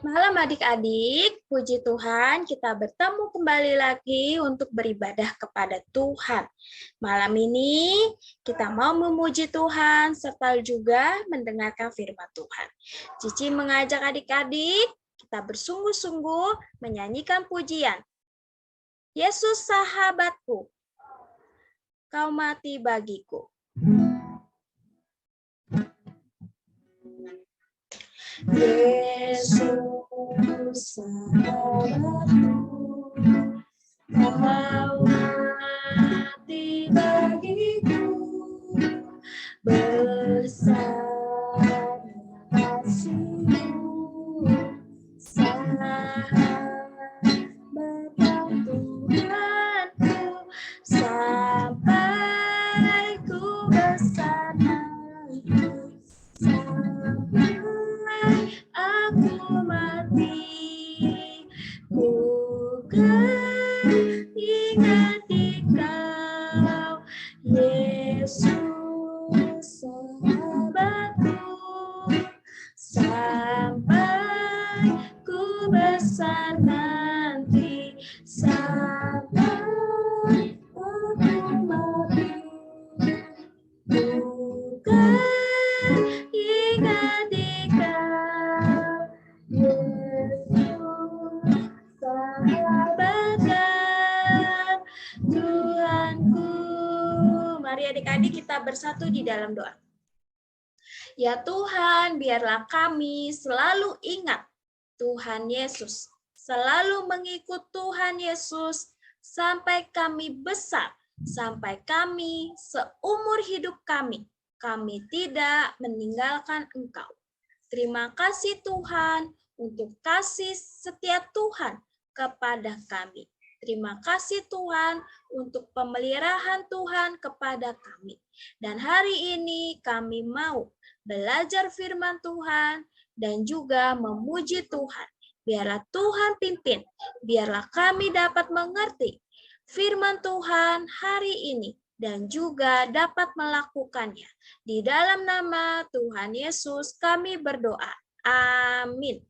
Selamat malam adik-adik, puji Tuhan kita bertemu kembali lagi untuk beribadah kepada Tuhan. Malam ini kita mau memuji Tuhan serta juga mendengarkan firman Tuhan. Cici mengajak adik-adik kita bersungguh-sungguh menyanyikan pujian. Yesus sahabatku, kau mati bagiku. Yesus sahabatku, kau mati bagiku, bersama kasih-Mu, sahabat Tuhanku, sampai ku besar nanti, sampai aku mati, ku kan ingat di Kau, Yesus sahabatku, sampai ku besar nanti, sampai aku mati, ku kan ingat di Kau, Yesus sahabat dan Tuhanku. Mari adik-adik kita bersatu di dalam doa. Ya Tuhan, biarlah kami selalu ingat Tuhan Yesus, selalu mengikut Tuhan Yesus sampai kami besar, sampai kami seumur hidup kami tidak meninggalkan Engkau. Terima kasih Tuhan untuk kasih setia Tuhan kepada kami. Terima kasih Tuhan untuk pemeliharaan Tuhan kepada kami. Dan hari ini kami mau belajar firman Tuhan dan juga memuji Tuhan. Biarlah Tuhan pimpin, biarlah kami dapat mengerti firman Tuhan hari ini dan juga dapat melakukannya. Di dalam nama Tuhan Yesus kami berdoa. Amin.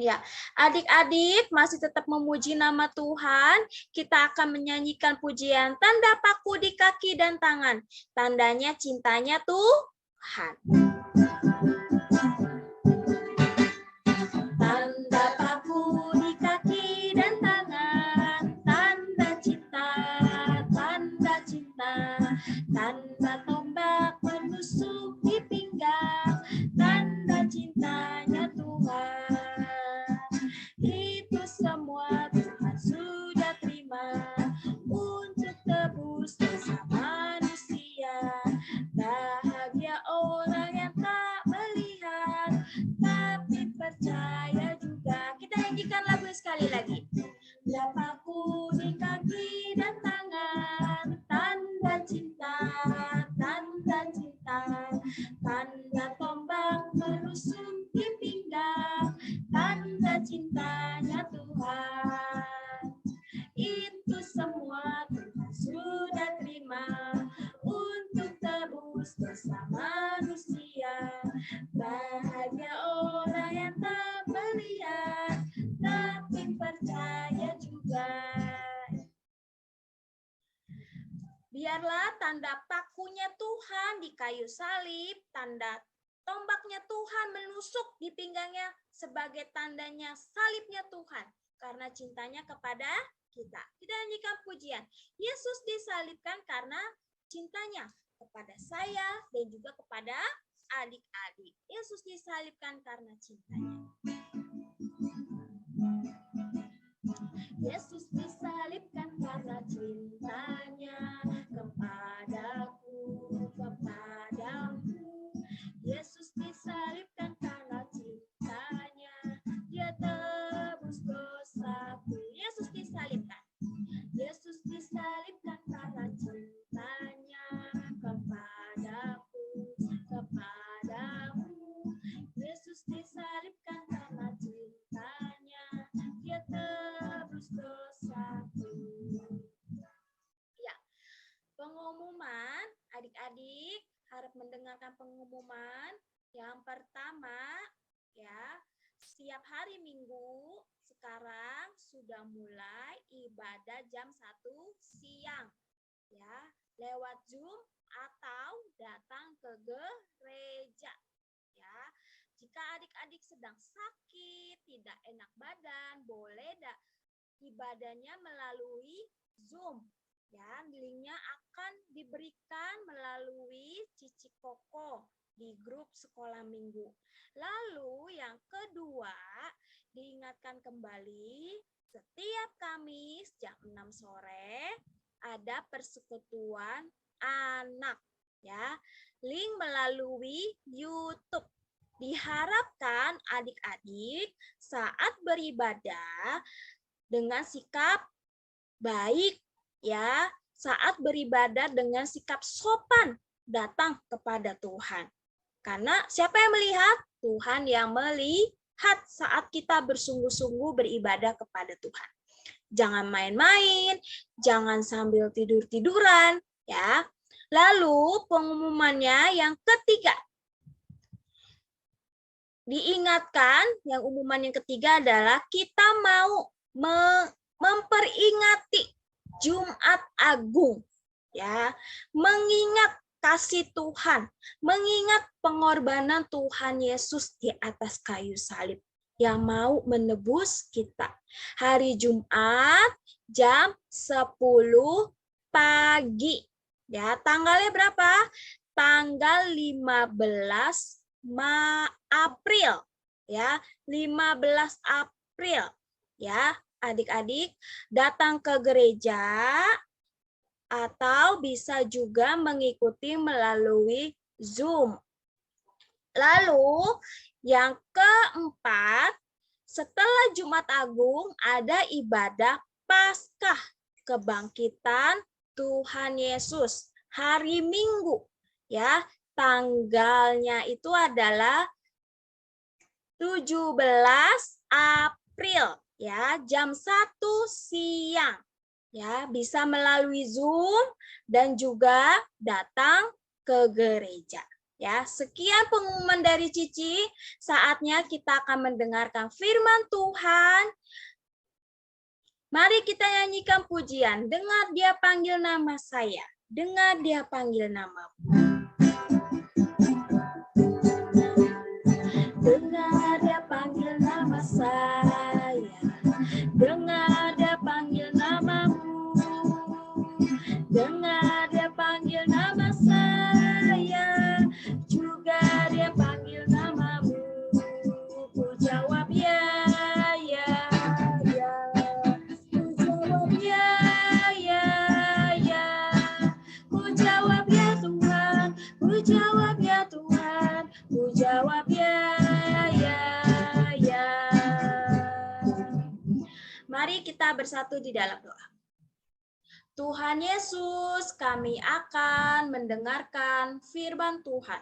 Ya, adik-adik masih tetap memuji nama Tuhan. Kita akan menyanyikan pujian tanda paku di kaki dan tangan. Tandanya cintanya Tuhan. Tanda paku di kaki dan tangan, tanda cinta, tanda tombak menusuk di pinggang, tanda cintanya Tuhan. Itu semua Tuhan sudah terima untuk tebus dosa manusia. Bahagia orang yang tak melihat tapi percaya juga. Kita nyanyikan lagu sekali lagi. Paku di kaki dan tangan, tanda cinta, tanda tombak menusuk di pinggang, tanda cintanya Tuhan. Itu semua Tuhan sudah terima untuk tebus dosa manusia. Bahagia orang yang tak melihat tapi percaya juga. Biarlah tanda pakunya Tuhan di kayu salib, tanda tombaknya Tuhan menusuk di pinggangnya sebagai tandanya salibnya Tuhan. Karena cintanya kepada kita. Kita nyanyikan pujian. Yesus disalibkan karena cintanya kepada saya dan juga kepada adik-adik. Yesus disalibkan karena cintanya. Yesus disalibkan karena cintanya kepadaku, kepadamu. Yesus disalibkan karena cintanya, Dia tebus dosaku. Yesus disalibkan. Yesus disalibkan karena cintanya kepadaku, kepadamu. Yesus disalibkan karena cintanya, Dia tebus dosaku. Ya, pengumuman adik-adik harap mendengarkan pengumuman. Yang pertama, ya, setiap hari Minggu sekarang sudah mulai ibadah jam 1 siang. Ya, lewat Zoom atau datang ke gereja. Ya, jika adik-adik sedang sakit, tidak enak badan, boleh ibadahnya melalui Zoom. Ya, linknya akan diberikan melalui Cici Koko di grup sekolah minggu. Lalu yang kedua, diingatkan kembali setiap Kamis jam 6 sore ada persekutuan anak, ya. Link melalui YouTube. Diharapkan adik-adik saat beribadah dengan sikap baik, ya, saat beribadah dengan sikap sopan datang kepada Tuhan. Karena siapa yang melihat? Tuhan yang melihat saat kita bersungguh-sungguh beribadah kepada Tuhan. Jangan main-main, jangan sambil tidur-tiduran, ya. Lalu pengumumannya yang ketiga. Diingatkan, yang umuman yang ketiga adalah kita mau memperingati Jumat Agung, ya, mengingat kasih Tuhan, mengingat pengorbanan Tuhan Yesus di atas kayu salib yang mau menebus kita. Hari Jumat jam 10 pagi. Ya, tanggalnya berapa? Tanggal 15 April. Ya, 15 April. Ya, adik-adik datang ke gereja atau bisa juga mengikuti melalui Zoom. Lalu yang keempat, setelah Jumat Agung ada ibadah Paskah kebangkitan Tuhan Yesus hari Minggu, ya. Tanggalnya itu adalah 17 April, ya, jam 1 siang. Ya, bisa melalui Zoom dan juga datang ke gereja. Ya, sekian pengumuman dari Cici. Saatnya kita akan mendengarkan firman Tuhan. Mari kita nyanyikan pujian. Dengar dia panggil nama saya. Dengar dia panggil namamu. Dengar dia panggil nama saya. Dengar dia panggil namamu. Dengar dia panggil nama saya. Juga dia panggil namamu. Ku jawab ya, ya, ya. Ku jawab ya, ya, ya. Ku jawab ya Tuhan. Ku jawab ya Tuhan. Ku jawab ya, ya, ya. Mari kita bersatu di dalam doa. Tuhan Yesus, kami akan mendengarkan firman Tuhan.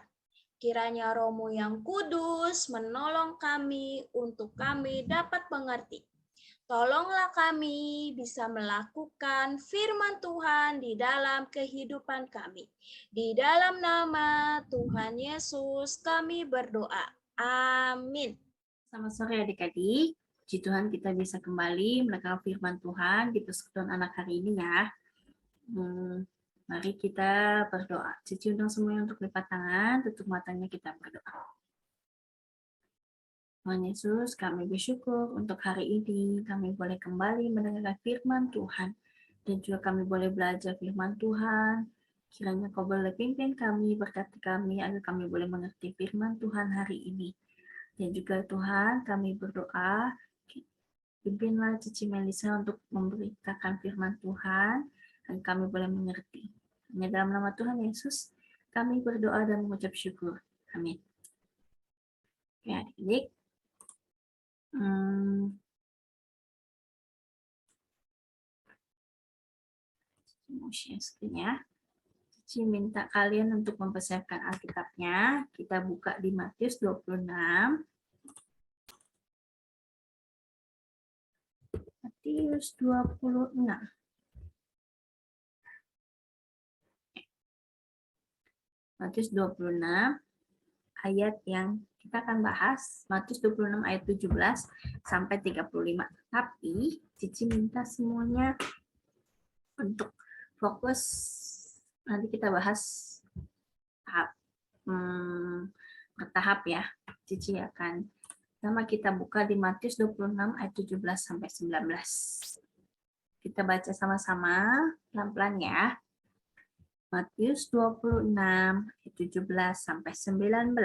Kiranya Roh-Mu yang kudus menolong kami untuk kami dapat mengerti. Tolonglah kami bisa melakukan firman Tuhan di dalam kehidupan kami. Di dalam nama Tuhan Yesus kami berdoa. Amin. Selamat sore adik-adik. Puji Tuhan kita bisa kembali mendengar firman Tuhan di persekutuan anak hari ini ya. Mari kita berdoa. Cici undang semuanya untuk lipat tangan, tutup matanya, kita berdoa. Tuhan Yesus, kami bersyukur untuk hari ini kami boleh kembali mendengar firman Tuhan dan juga kami boleh belajar firman Tuhan. Kiranya Kau boleh pimpin kami, berkati kami agar kami boleh mengerti firman Tuhan hari ini. Dan juga Tuhan, kami berdoa, pimpinlah Cici Melisa untuk memberitakan firman Tuhan, agar kami boleh mengerti. Hanya dalam nama Tuhan Yesus, kami berdoa dan mengucap syukur. Amin. Oke, adik-adik. Mau share screen ya. Cici minta kalian untuk mempersiapkan Alkitabnya. Kita buka di Matius 26. Matius 26. Matius 26 ayat yang kita akan bahas Matius 26 ayat 17 sampai 35. Tapi Cici minta semuanya untuk fokus, nanti kita bahas tahap bertahap ya. Cici akan sama kita buka di Matius 26 ayat 17 sampai 19. Kita baca sama-sama pelan-pelan ya. Matius 26 ayat 17 sampai 19.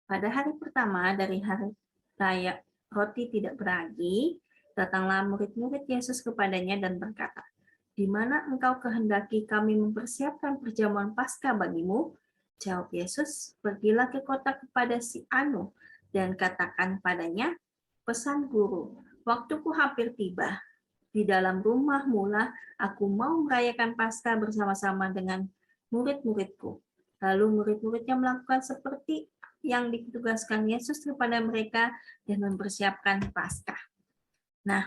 Pada hari pertama dari hari raya roti tidak beragi, datanglah murid-murid Yesus kepadanya dan berkata, "Di mana engkau kehendaki kami mempersiapkan perjamuan Paskah bagimu?" Jawab Yesus, "Pergilah ke kota kepada si Anu dan katakan padanya, pesan guru, waktuku hampir tiba. Di dalam rumahmu lah aku mau merayakan Paskah bersama-sama dengan murid-muridku." Lalu murid-muridnya melakukan seperti yang ditugaskan Yesus kepada mereka dan mempersiapkan Paskah. Nah,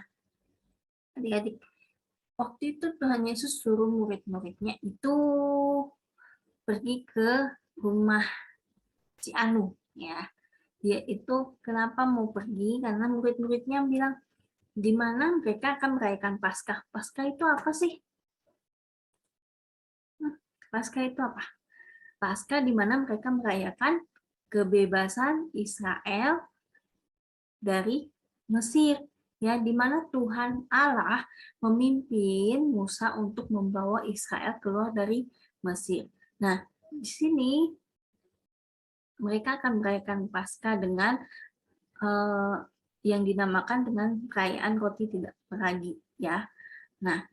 adik-adik, waktu itu Tuhan Yesus suruh murid-muridnya itu pergi ke rumah si Anu, ya. Dia itu kenapa mau pergi? Karena murid-muridnya bilang, di mana mereka akan merayakan Paskah. Paskah itu apa sih? Paskah itu apa? Paskah di mana mereka merayakan kebebasan Israel dari Mesir, ya, di mana Tuhan Allah memimpin Musa untuk membawa Israel keluar dari Mesir. Nah, di sini mereka akan merayakan Paskah dengan yang dinamakan dengan perayaan roti tidak beragi, ya. Nah,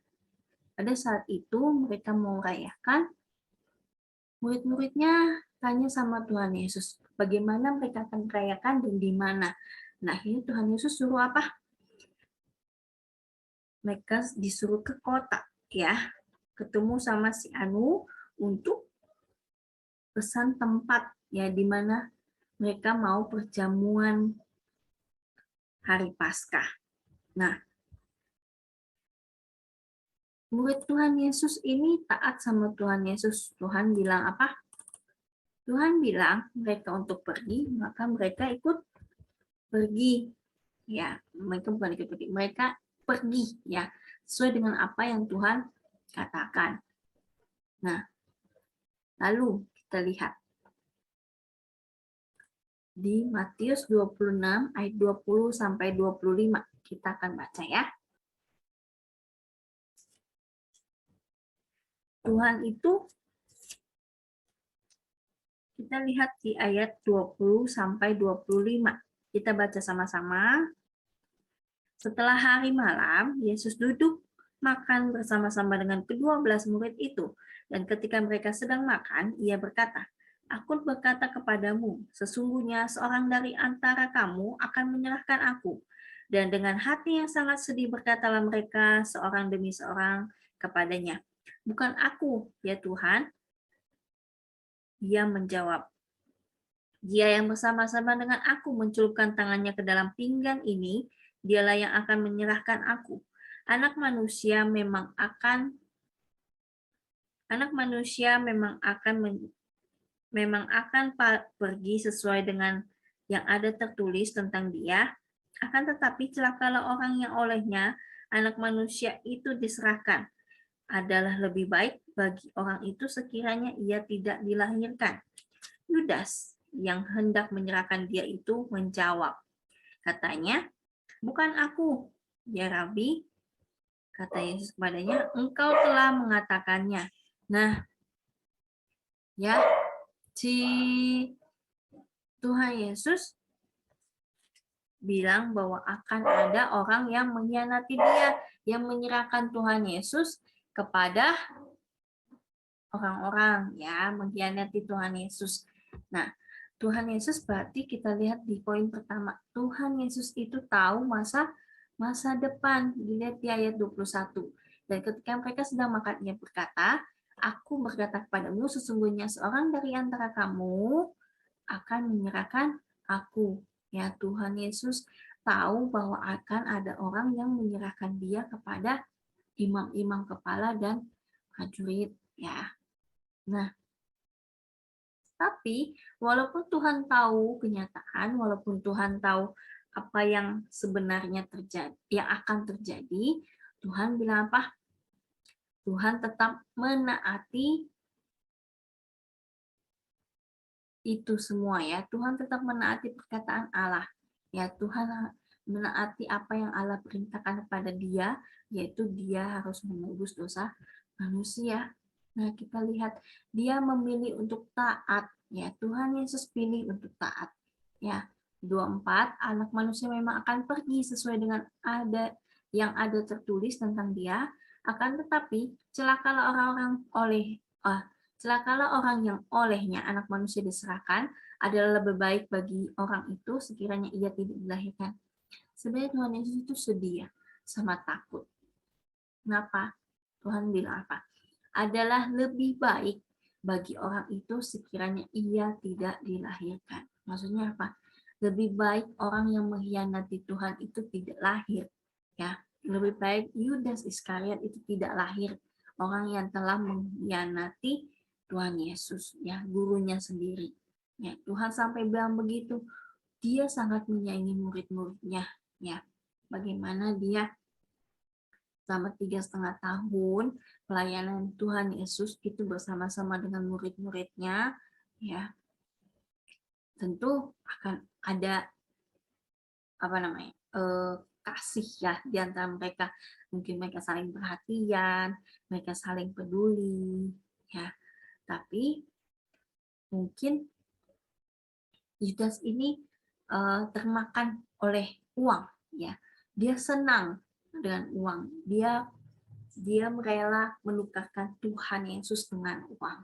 pada saat itu mereka mau merayakan, murid-muridnya tanya sama Tuhan Yesus, bagaimana mereka akan merayakan dan di mana. Nah, ini Tuhan Yesus suruh apa? Mereka disuruh ke kota, ya, ketemu sama si Anu untuk pesan tempat, ya, di mana mereka mau perjamuan hari Paskah. Nah, murid Tuhan Yesus ini taat sama Tuhan Yesus. Tuhan bilang apa? Tuhan bilang mereka untuk pergi, maka mereka ikut pergi. Ya, mereka bukan ikut pergi, mereka pergi, ya, sesuai dengan apa yang Tuhan katakan. Nah, lalu kita lihat di Matius 26 ayat 20 sampai 25. Kita akan baca ya. Tuhan itu, kita lihat di ayat 20 sampai 25. Kita baca sama-sama. Setelah hari malam, Yesus duduk makan bersama-sama dengan ke-12 murid itu. Dan ketika mereka sedang makan, ia berkata, "Aku berkata kepadamu, sesungguhnya seorang dari antara kamu akan menyerahkan aku." Dan dengan hati yang sangat sedih berkatalah mereka seorang demi seorang kepadanya, "Bukan aku, ya Tuhan." Dia menjawab, "Dia yang bersama-sama dengan aku mencelupkan tangannya ke dalam pinggan ini, dialah yang akan menyerahkan aku. Anak manusia memang akan pergi sesuai dengan yang ada tertulis tentang dia, akan tetapi celakalah orang yang olehnya Anak manusia itu diserahkan. Adalah lebih baik bagi orang itu sekiranya ia tidak dilahirkan." Yudas yang hendak menyerahkan dia itu menjawab, katanya, "Bukan aku, ya Rabi." Kata Yesus kepadanya, "Engkau telah mengatakannya." Nah, ya, si Tuhan Yesus bilang bahwa akan ada orang yang mengkhianati dia, yang menyerahkan Tuhan Yesus kepada orang-orang, ya, mengkhianati Tuhan Yesus. Nah, Tuhan Yesus berarti kita lihat di poin pertama, Tuhan Yesus itu tahu masa depan. Dilihat di ayat 21. Dan ketika mereka sedang makan, ia berkata, "Aku berkata kepadamu, sesungguhnya seorang dari antara kamu akan menyerahkan aku." Ya, Tuhan Yesus tahu bahwa akan ada orang yang menyerahkan dia kepada imam-imam kepala dan prajurit, ya. Nah, Tapi walaupun Tuhan tahu kenyataan, walaupun Tuhan tahu apa yang sebenarnya terjadi, yang akan terjadi, Tuhan bilang apa? Tuhan tetap menaati itu semua ya. Tuhan tetap menaati perkataan Allah. Ya, Tuhan menaati apa yang Allah perintahkan kepada dia, yaitu dia harus menebus dosa manusia. Nah, kita lihat dia memilih untuk taat. Ya, Tuhan Yesus pilih untuk taat. Ya, 24, anak manusia memang akan pergi sesuai dengan yang ada tertulis tentang dia, akan tetapi celakalah orang yang olehnya anak manusia diserahkan adalah lebih baik bagi orang itu sekiranya ia tidak dilahirkan. Sebenarnya Tuhan Yesus itu sedih ya, sama takut. Kenapa? Tuhan bilang apa? Adalah lebih baik bagi orang itu sekiranya ia tidak dilahirkan. Maksudnya apa? Lebih baik orang yang mengkhianati Tuhan itu tidak lahir. Ya, lebih baik Yudas Iskariot itu tidak lahir. Orang yang telah mengkhianati Tuhan Yesus, ya, gurunya sendiri. Ya, Tuhan sampai bilang begitu. Dia sangat menyayangi murid-muridnya. Ya, bagaimana dia selama 3,5 tahun pelayanan Tuhan Yesus itu bersama-sama dengan murid-muridnya, ya tentu akan ada kasih ya di antara mereka. Mungkin mereka saling perhatian, mereka saling peduli, ya. Tapi mungkin Yudas ini termakan oleh uang, ya. Dia senang dengan uang. Dia rela menukarkan Tuhan Yesus dengan uang.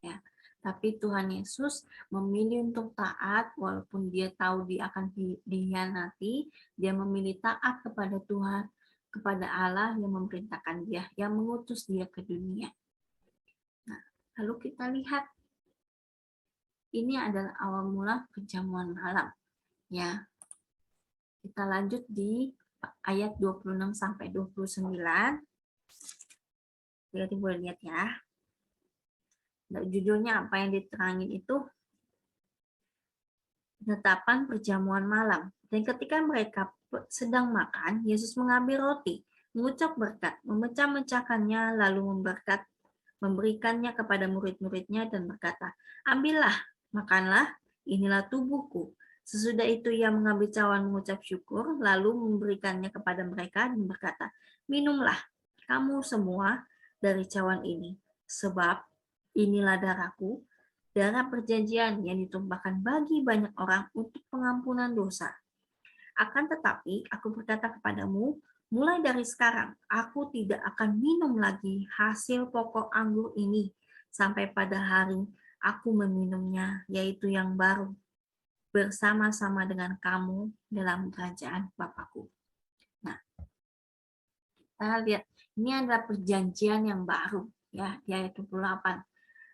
Ya. Tapi Tuhan Yesus memilih untuk taat walaupun dia tahu dia akan dikhianati, dia memilih taat kepada Tuhan, kepada Allah yang memerintahkan dia, yang mengutus dia ke dunia. Nah, lalu kita lihat ini adalah awal mula perjamuan malam. Ya. Kita lanjut di ayat 26 sampai 29. Jadi boleh lihat ya. Judulnya apa yang diterangin itu penetapan perjamuan malam. Dan ketika mereka sedang makan, Yesus mengambil roti, mengucap berkat, memecah-mecahkannya, lalu memberikannya kepada murid-muridnya dan berkata, "Ambillah, makanlah, inilah tubuhku." Sesudah itu ia mengambil cawan mengucap syukur, lalu memberikannya kepada mereka dan berkata, "Minumlah, kamu semua dari cawan ini, sebab inilah darahku, darah perjanjian yang ditumpahkan bagi banyak orang untuk pengampunan dosa. Akan tetapi, aku berkata kepadamu, mulai dari sekarang, aku tidak akan minum lagi hasil pokok anggur ini sampai pada hari aku meminumnya, yaitu yang baru, bersama-sama dengan kamu dalam kerajaan Bapakku." Nah, kita lihat, ini adalah perjanjian yang baru, ya, di ayat 28.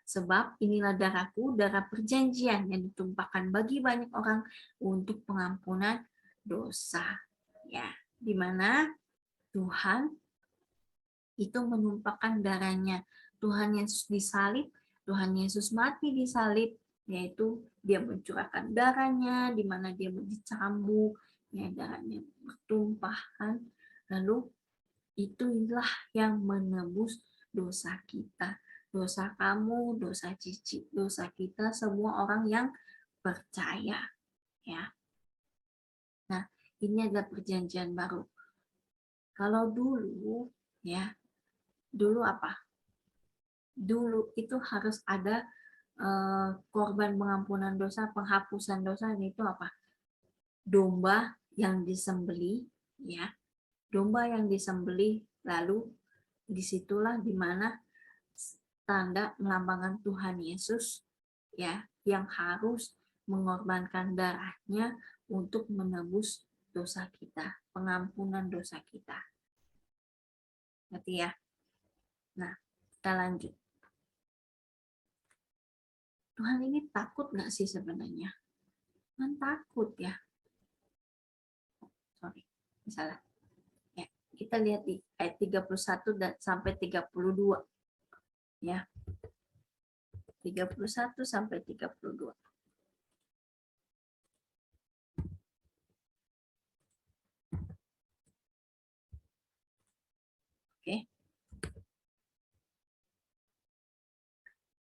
Sebab inilah darahku, darah perjanjian yang ditumpahkan bagi banyak orang untuk pengampunan dosa. Ya, di mana Tuhan itu menumpahkan darahnya. Tuhan Yesus disalib, Tuhan Yesus mati disalib, yaitu dia mencurahkan darahnya, di mana dia dicambuk, ya, darahnya bertumpahan. Lalu itulah yang menebus dosa kita. Dosa kamu, dosa Cici, dosa kita, semua orang yang percaya. Ya. Nah, ini adalah perjanjian baru. Kalau dulu, ya, dulu apa? Dulu itu harus ada korban pengampunan dosa, penghapusan dosa, itu apa? Domba yang disembelih, ya. Domba yang disembelih, lalu disitulah dimana tanda melambangkan Tuhan Yesus, ya, yang harus mengorbankan darahnya untuk menebus dosa kita, pengampunan dosa kita. Ngerti ya? Nah, kita lanjut. Tuhan ini takut nggak sih sebenarnya? Tuhan takut ya. Sorry, salah. Ya, kita lihat di ayat 31 dan sampai 32. Ya. 31 sampai 32. Oke.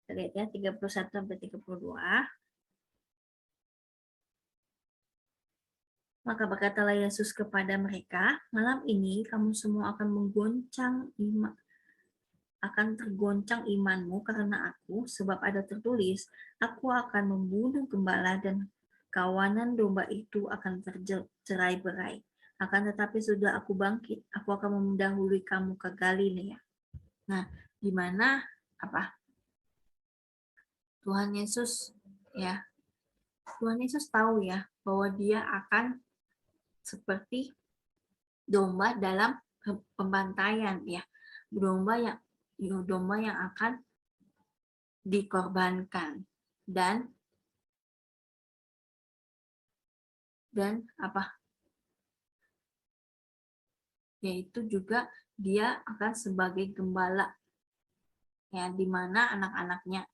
Kita lihat ya, 31 sampai 32. Maka berkatalah Yesus kepada mereka, malam ini kamu semua akan tergoncang imanmu karena aku, sebab ada tertulis, aku akan membunuh gembala dan kawanan domba itu akan tercerai-berai. Akan tetapi sudah aku bangkit, aku akan mendahului kamu ke Galilea. Nah, di mana apa? Tuhan Yesus tahu ya bahwa dia akan seperti domba dalam pembantaian ya. Domba yang akan dikorbankan dan apa? Yaitu juga dia akan sebagai gembala ya, di mana anak-anaknya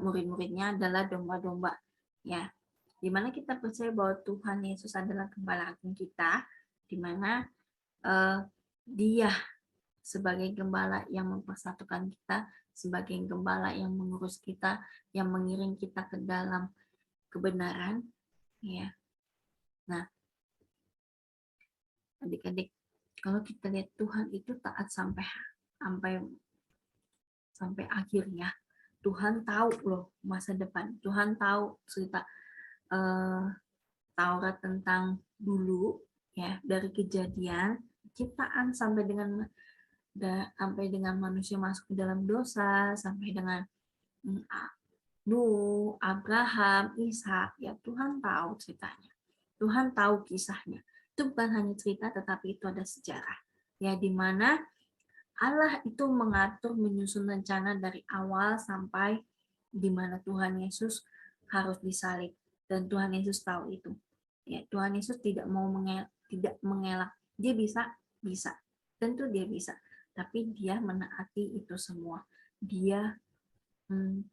murid-muridnya adalah domba-domba ya. Di mana kita percaya bahwa Tuhan Yesus adalah gembala agung kita, di mana dia sebagai gembala yang mempersatukan kita, sebagai gembala yang mengurus kita, yang mengiring kita ke dalam kebenaran ya. Nah, adik-adik, kalau kita lihat Tuhan itu taat sampai akhirnya. Tuhan tahu loh masa depan. Tuhan tahu cerita Taurat tentang dulu ya, dari kejadian ciptaan sampai dengan manusia masuk ke dalam dosa, sampai dengan Nuh, Abraham, Ishak, ya Tuhan tahu ceritanya. Tuhan tahu kisahnya. Itu bukan hanya cerita, tetapi itu ada sejarah. Ya, di mana Allah itu mengatur, menyusun rencana dari awal sampai di mana Tuhan Yesus harus disalib. Dan Tuhan Yesus tahu itu. Ya, Tuhan Yesus tidak mengelak. Dia bisa. Tentu dia bisa. Tapi dia menaati itu semua.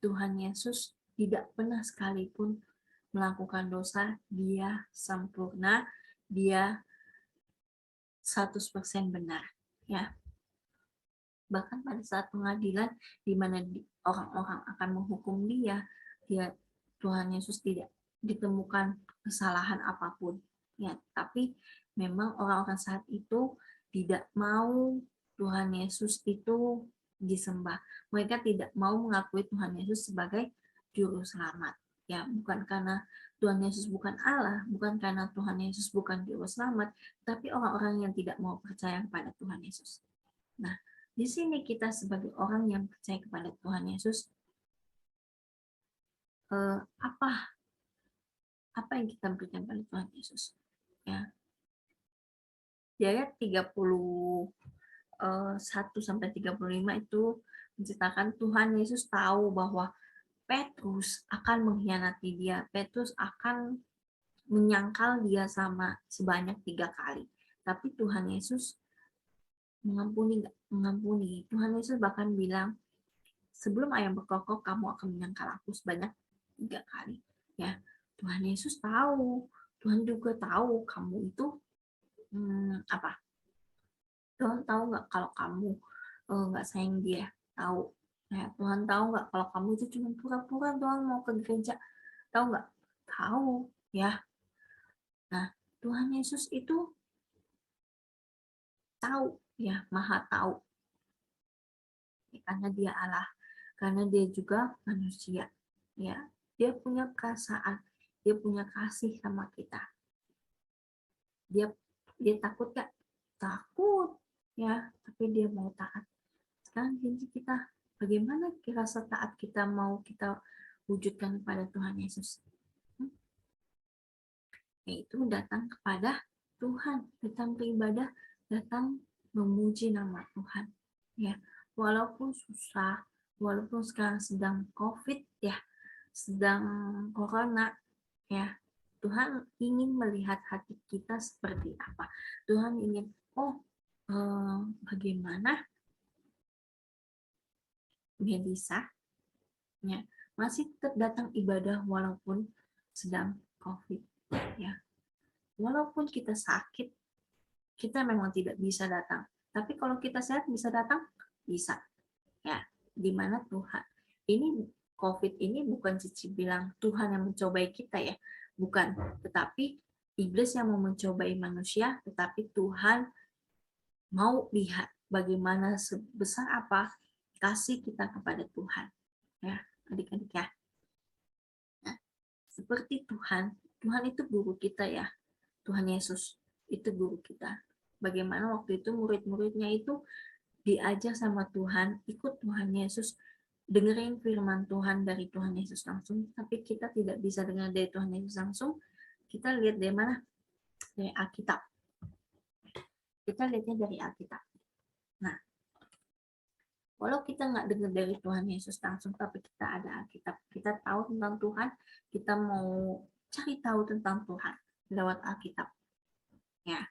Tuhan Yesus tidak pernah sekalipun melakukan dosa. Dia sempurna. Dia 100% benar. Ya. Bahkan pada saat pengadilan di mana orang-orang akan menghukum dia, Tuhan Yesus tidak ditemukan kesalahan apapun. Ya, tapi memang orang-orang saat itu tidak mau Tuhan Yesus itu disembah. Mereka tidak mau mengakui Tuhan Yesus sebagai juru selamat. Ya, bukan karena Tuhan Yesus bukan Allah, bukan karena Tuhan Yesus bukan juru selamat, tapi orang-orang yang tidak mau percaya kepada Tuhan Yesus. Nah, di sini kita sebagai orang yang percaya kepada Tuhan Yesus, apa yang kita berikan pada Tuhan Yesus? Ya. Di ayat 31 sampai 35 itu menceritakan Tuhan Yesus tahu bahwa Petrus akan mengkhianati dia. Petrus akan menyangkal dia sebanyak 3 kali. Tapi Tuhan Yesus mengampuni. Tuhan Yesus bahkan bilang, sebelum ayam berkokok, kamu akan menyangkal aku sebanyak 3 kali. Ya, Tuhan Yesus tahu. Tuhan juga tahu kamu itu apa? Tuhan tahu nggak kalau kamu nggak sayang dia? Tahu. Ya, Tuhan tahu nggak kalau kamu itu cuma pura-pura doang mau ke gereja? Tahu nggak? Tahu. Ya. Nah, Tuhan Yesus itu tahu, ya, maha tahu. Ya, karena dia Allah, karena dia juga manusia. Ya, dia punya perasaan, dia punya kasih sama kita. Dia takut gak? Takut, ya, tapi dia mau taat. Sekarang janji kita, bagaimana rasa taat kita mau kita wujudkan kepada Tuhan Yesus? Yaitu datang kepada Tuhan, datang beribadah, datang memuji nama Tuhan. Ya, walaupun susah, walaupun sekarang sedang COVID ya, sedang corona ya, Tuhan ingin melihat hati kita seperti apa. Tuhan ingin, bagaimana Melisa Ya, masih tetap datang ibadah walaupun sedang COVID. Ya, walaupun kita sakit, kita memang tidak bisa datang. Tapi kalau kita sehat bisa datang, bisa. Ya, di mana Tuhan? Ini COVID ini bukan Cici bilang Tuhan yang mencobai kita ya, bukan. Tetapi iblis yang mau mencobai manusia, tetapi Tuhan mau lihat bagaimana sebesar apa kasih kita kepada Tuhan. Ya, adik-adik ya. Nah, seperti Tuhan, Tuhan itu guru kita ya. Tuhan Yesus itu guru kita. Bagaimana waktu itu murid-muridnya itu diajar sama Tuhan, ikut Tuhan Yesus, dengerin firman Tuhan dari Tuhan Yesus langsung, tapi kita tidak bisa dengar dari Tuhan Yesus langsung. Kita lihat dari mana? Dari Alkitab. Kita lihatnya dari Alkitab. Nah, walau kita nggak dengar dari Tuhan Yesus langsung, tapi kita ada Alkitab. Kita tahu tentang Tuhan, kita mau cari tahu tentang Tuhan lewat Alkitab. Ya,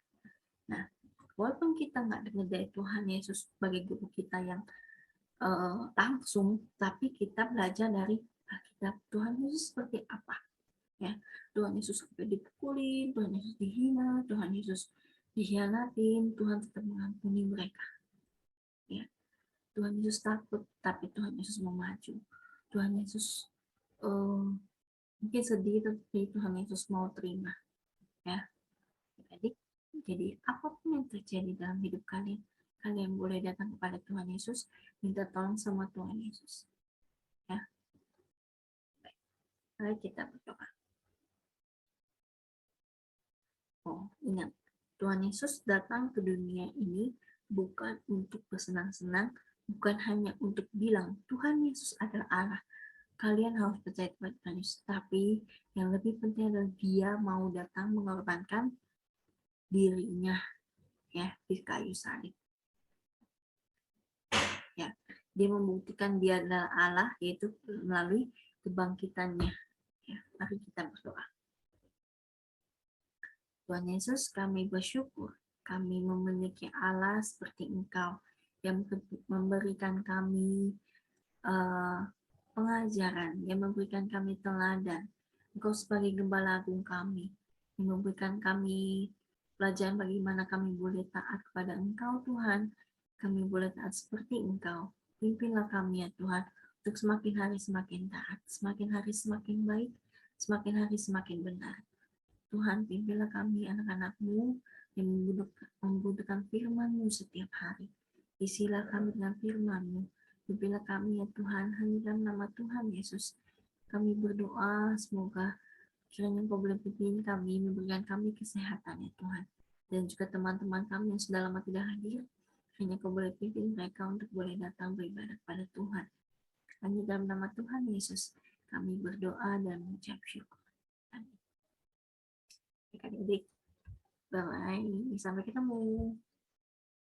nah, walaupun kita nggak dengar dari Tuhan Yesus sebagai guru kita yang langsung, tapi kita belajar dari Alkitab. Tuhan Yesus seperti apa? Ya, Tuhan Yesus sampai dipukulin, Tuhan Yesus dihina, Tuhan Yesus dikhianatin, Tuhan tetap mengampuni mereka. Ya, Tuhan Yesus takut, tapi Tuhan Yesus mau maju. Tuhan Yesus mungkin sedih, tapi Tuhan Yesus mau terima. Ya, jadi apapun yang terjadi dalam hidup kalian, kalian boleh datang kepada Tuhan Yesus, minta tolong sama Tuhan Yesus. Ya, baik. Mari kita berdoa. Oh, ingat, Tuhan Yesus datang ke dunia ini bukan untuk bersenang-senang, bukan hanya untuk bilang Tuhan Yesus adalah Allah. Kalian harus percaya kepada Tuhan Yesus, tapi yang lebih penting adalah Dia mau datang mengorbankan dirinya ya di kayu salib. Ya, Dia membuktikan Dia adalah Allah yaitu melalui kebangkitannya. Ya, mari kita berdoa. Tuhan Yesus, kami bersyukur kami memiliki Allah seperti Engkau yang memberikan kami pengajaran, yang memberikan kami teladan. Engkau sebagai Gembala Agung kami, yang memberikan kami pelajaran bagaimana kami boleh taat kepada Engkau Tuhan. Kami boleh taat seperti Engkau. Pimpinlah kami ya Tuhan, untuk semakin hari semakin taat, semakin hari semakin baik, semakin hari semakin benar. Tuhan, pimpinlah kami anak-anak-Mu yang membutuhkan firman-Mu setiap hari. Isilah kami dengan firman-Mu. Pimpinlah kami ya Tuhan, hanya dalam nama Tuhan Yesus. Kami berdoa semoga kiranya Engkau boleh pimpin kami, memberikan kami kesehatan ya Tuhan. Dan juga teman-teman kami yang sudah lama tidak hadir, hanya Engkau boleh pimpin mereka untuk boleh datang beribadah pada Tuhan. Hanya dalam nama Tuhan Yesus, kami berdoa dan mengucap syukur. Amin. Adik-adik, bye-bye. Sampai ketemu.